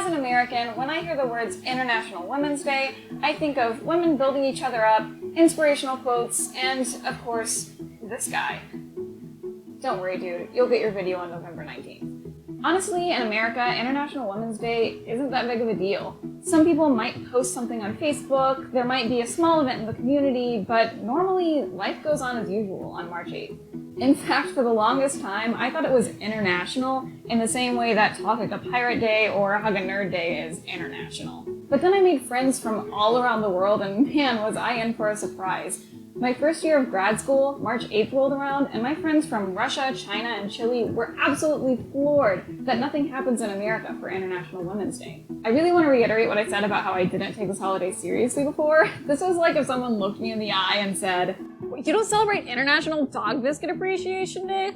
As an American, when I hear the words International Women's Day, I think of women building each other up, inspirational quotes, and, of course, this guy. Don't worry, dude. You'll get your video on November 19th. Honestly, in America, International Women's Day isn't that big of a deal. Some people might post something on Facebook, there might be a small event in the community, but normally life goes on as usual on March 8th. In fact, for the longest time, I thought it was international in the same way that Talk Like a Pirate Day or Hug a Nerd Day is international. But then I made friends from all around the world, and man, was I in for a surprise. My first year of grad school, March 8th rolled around, and my friends from Russia, China, and Chile were absolutely floored that nothing happens in America for International Women's Day. I really want to reiterate what I said about how I didn't take this holiday seriously before. This was like if someone looked me in the eye and said, "You don't celebrate International Dog Biscuit Appreciation Day?"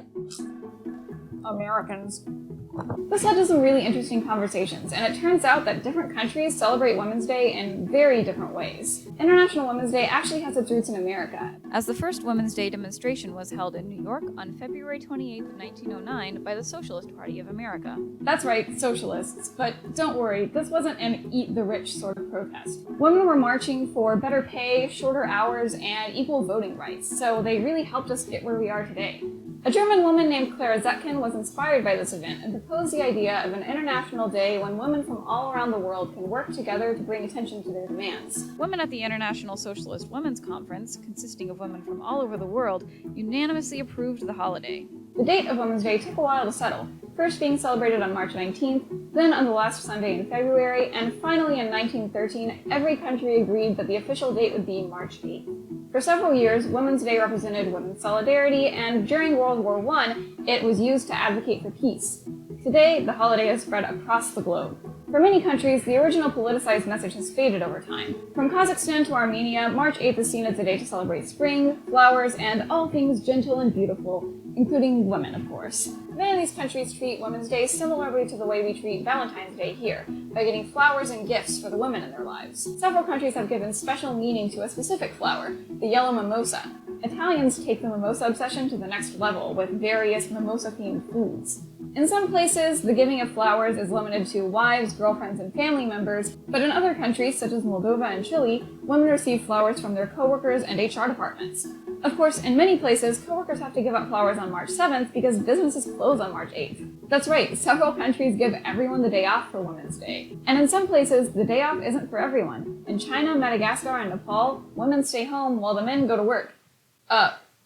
Americans. This led to some really interesting conversations, and it turns out that different countries celebrate Women's Day in very different ways. International Women's Day actually has its roots in America, as the first Women's Day demonstration was held in New York on February 28, 1909 by the Socialist Party of America. That's right, socialists, but don't worry, this wasn't an eat the rich sort of protest. Women were marching for better pay, shorter hours, and equal voting rights, so they really helped us get where we are today. A German woman named Clara Zetkin was inspired by this event and proposed the idea of an international day when women from all around the world can work together to bring attention to their demands. Women at the International Socialist Women's Conference, consisting of women from all over the world, unanimously approved the holiday. The date of Women's Day took a while to settle, first being celebrated on March 19th, then on the last Sunday in February, and finally in 1913, every country agreed that the official date would be March 8th. For several years, Women's Day represented women's solidarity, and during World War I, it was used to advocate for peace. Today, the holiday has spread across the globe. For many countries, the original politicized message has faded over time. From Kazakhstan to Armenia, March 8th is seen as a day to celebrate spring, flowers, and all things gentle and beautiful, including women, of course. Many of these countries treat Women's Day similarly to the way we treat Valentine's Day here, by getting flowers and gifts for the women in their lives. Several countries have given special meaning to a specific flower, the yellow mimosa. Italians take the mimosa obsession to the next level with various mimosa-themed foods. In some places, the giving of flowers is limited to wives, girlfriends, and family members, but in other countries, such as Moldova and Chile, women receive flowers from their coworkers and HR departments. Of course, in many places, coworkers have to give up flowers on March 7th because businesses close on March 8th. That's right, several countries give everyone the day off for Women's Day. And in some places, the day off isn't for everyone. In China, Madagascar, and Nepal, women stay home while the men go to work.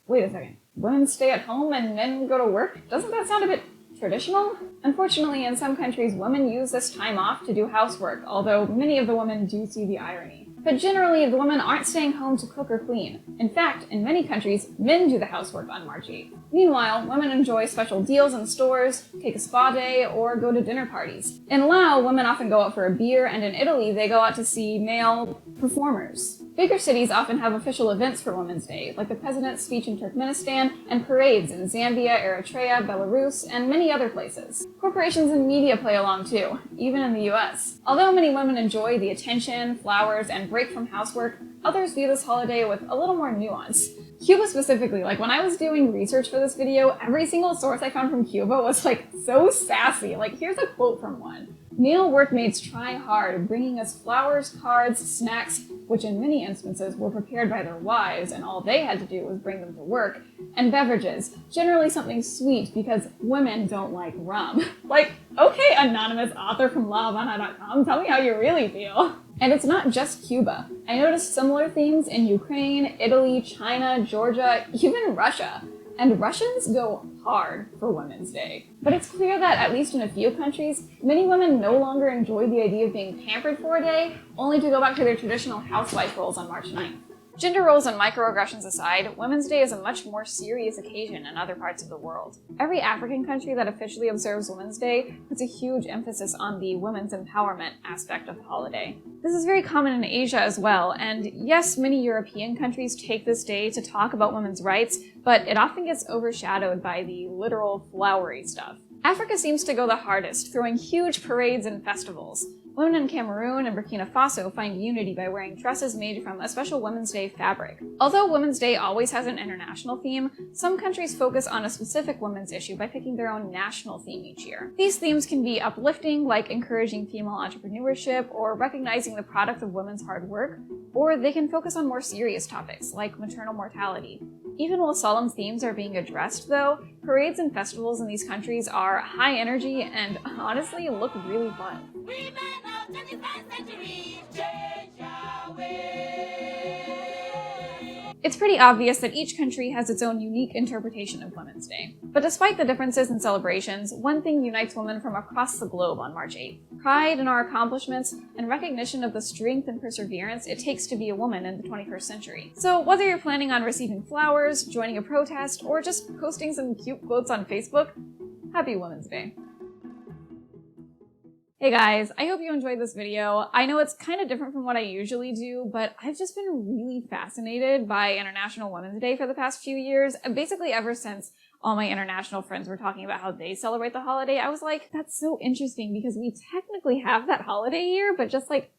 Wait a second. Women stay at home and men go to work? Doesn't that sound a bit traditional? Unfortunately, in some countries, women use this time off to do housework, although many of the women do see the irony. But generally, the women aren't staying home to cook or clean. In fact, in many countries, men do the housework on March 8th. Meanwhile, women enjoy special deals in stores, take a spa day, or go to dinner parties. In Laos, women often go out for a beer, and in Italy, they go out to see male performers. Bigger cities often have official events for Women's Day, like the president's speech in Turkmenistan and parades in Zambia, Eritrea, Belarus, and many other places. Corporations and media play along too, even in the US. Although many women enjoy the attention, flowers, and break from housework, others view this holiday with a little more nuance. Cuba specifically, like when I was doing research for this video, every single source I found from Cuba was like so sassy. Like here's a quote from one. "Male workmates try hard, bringing us flowers, cards, snacks, which in many instances were prepared by their wives, and all they had to do was bring them to work, and beverages, generally something sweet because women don't like rum." Like, okay, anonymous author from LaHavana.com, tell me how you really feel. And it's not just Cuba. I noticed similar themes in Ukraine, Italy, China, Georgia, even Russia. And Russians go hard for Women's Day. But it's clear that, at least in a few countries, many women no longer enjoy the idea of being pampered for a day, only to go back to their traditional housewife roles on March 9th. Gender roles and microaggressions aside, Women's Day is a much more serious occasion in other parts of the world. Every African country that officially observes Women's Day puts a huge emphasis on the women's empowerment aspect of the holiday. This is very common in Asia as well, and yes, many European countries take this day to talk about women's rights, but it often gets overshadowed by the literal flowery stuff. Africa seems to go the hardest, throwing huge parades and festivals. Women in Cameroon and Burkina Faso find unity by wearing dresses made from a special Women's Day fabric. Although Women's Day always has an international theme, some countries focus on a specific women's issue by picking their own national theme each year. These themes can be uplifting, like encouraging female entrepreneurship or recognizing the product of women's hard work, or they can focus on more serious topics, like maternal mortality. Even while solemn themes are being addressed, though, parades and festivals in these countries are high energy and honestly look really fun. Women of 21st century, change our way. It's pretty obvious that each country has its own unique interpretation of Women's Day. But despite the differences in celebrations, one thing unites women from across the globe on March 8th. Pride in our accomplishments and recognition of the strength and perseverance it takes to be a woman in the 21st century. So whether you're planning on receiving flowers, joining a protest, or just posting some cute quotes on Facebook, happy Women's Day. Hey guys, I hope you enjoyed this video. I know it's kind of different from what I usually do, but I've just been really fascinated by International Women's Day for the past few years. Basically ever since all my international friends were talking about how they celebrate the holiday, I was like, that's so interesting because we technically have that holiday here, but just like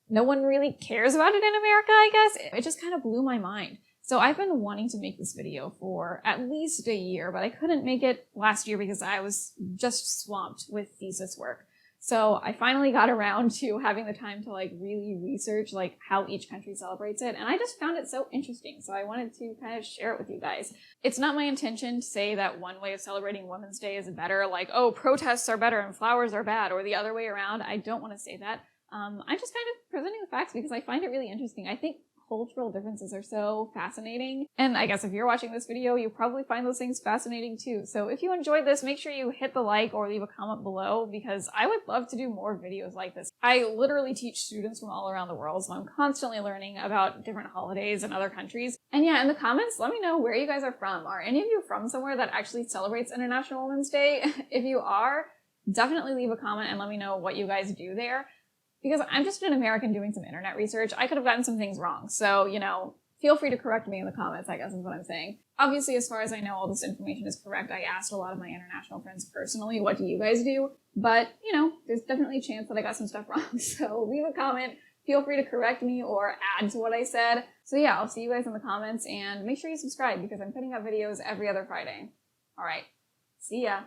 no one really cares about it in America, I guess. It just kind of blew my mind. So I've been wanting to make this video for at least a year, but I couldn't make it last year because I was just swamped with thesis work. So I finally got around to having the time to really research how each country celebrates it, and I just found it so interesting, so I wanted to kind of share it with you guys. It's not my intention to say that one way of celebrating Women's Day is better, like, oh, protests are better and flowers are bad, or the other way around. I don't want to say that. I'm just kind of presenting the facts because I find it really interesting. I think cultural differences are so fascinating. And I guess if you're watching this video, you probably find those things fascinating too. So if you enjoyed this, make sure you hit the like or leave a comment below because I would love to do more videos like this. I literally teach students from all around the world, so I'm constantly learning about different holidays in other countries. And yeah, in the comments, let me know where you guys are from. Are any of you from somewhere that actually celebrates International Women's Day? If you are, definitely leave a comment and let me know what you guys do there. Because I'm just an American doing some internet research. I could have gotten some things wrong. So, feel free to correct me in the comments, I guess is what I'm saying. Obviously, as far as I know, all this information is correct. I asked a lot of my international friends personally, what do you guys do? But, there's definitely a chance that I got some stuff wrong. So leave a comment. Feel free to correct me or add to what I said. So yeah, I'll see you guys in the comments and make sure you subscribe because I'm putting up videos every other Friday. All right. See ya.